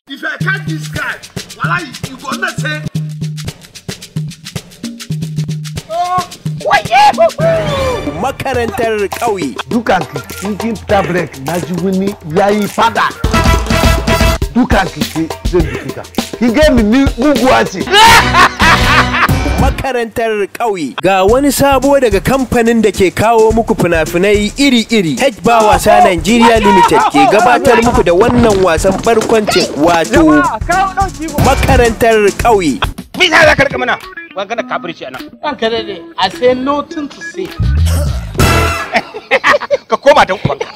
If I can't describe, wala you go not say. Makarantar ƙauye. Dukanki cikin tablet na ji wani yayi fada. Dukanki ce zai duka. Ki ga ni muguwa ce. Makarantar ƙauye. Ga wani sabo daga kamfanin da ke kawo muku fina-finai iri-iri. H-Bar Wasa Nigeria Limited ke gabatar muku da wannan wasan barkwancin wato Makarantar ƙauye. Me za ka rika mana? Magana kafirci anan. Ranka dade, I say nothing to say. Ka koma dan ubanka.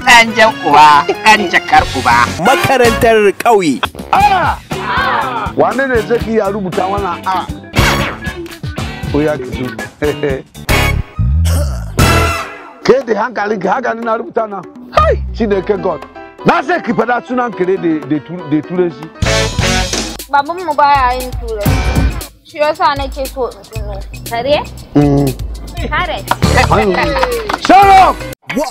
Dan jan uba, dan jakar uba. Makarantar ƙauye. Wane ne zai iya rubuta wannan a? Ko ya kisu. Ke da hankalinki haka na rubuta na. Shi da ke God. Na sai ki fada sunan kare da turanci. Babanmu baya yin turanci. Shi yasa nake so in tuno. Kare? Kare. Shut up! 1,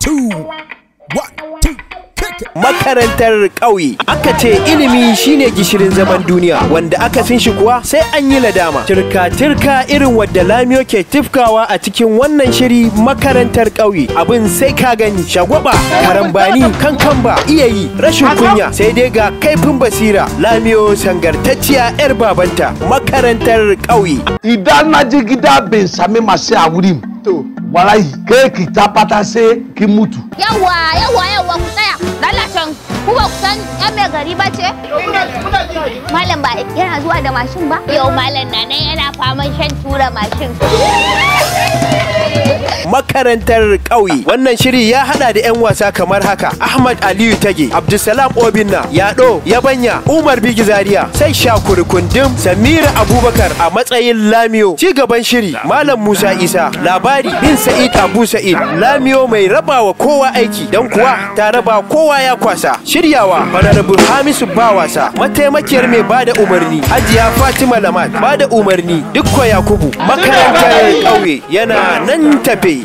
2, 1, 2. Makarantar ƙauye. Aka ce ilimi shine gishirin zaman duniya, wanda aka sin shi kuwa sai an yi ladama. Tirka-tirka irin wadda Lamiyo ke tifkawa a cikin wannan shiri Makarantar ƙauye. Abin sai ka gani shagwaba, karambani, kankamba, iya yi, rashin kunya, sai dai ga kaifin basira. Lamiyo sangartacciya 'yar babanta. Makarantar ƙauye. Idan na je gida bai sami masu a wurin. To, wallahi, kai ki tabbata sai ki mutu. Yawa ku tsaya. Lalacin ku ba ku san yan mai gari ba ce? Malam ba yana zuwa da mashin ba? Yau malam na nan yana faman shan tura mashin. Makarantar ƙauye. Wannan shiri ya hada da 'yan wasa kamar haka: Ahmad Aliyu Tage, Abdulsalam Obinna, Yado Yabanya, Umar Bigi Zaria, sai Shakuri Kundim, Samira Abubakar a matsayin Lamiyo. Ci gaban shiri Malam Musa Isa, labari bin Sa'id Abu Sa'id. Lamiyo mai rabawa kowa aiki, dan kuwa ta raba kowa ya kwasa. Shiryawa Honorable Hamisu Bawasa, mataimakiyar mai bada umarni Hajiya Fatima Lamat, bada umarni Dukko Yakubu. Makarantar ƙauye yana nan tafe.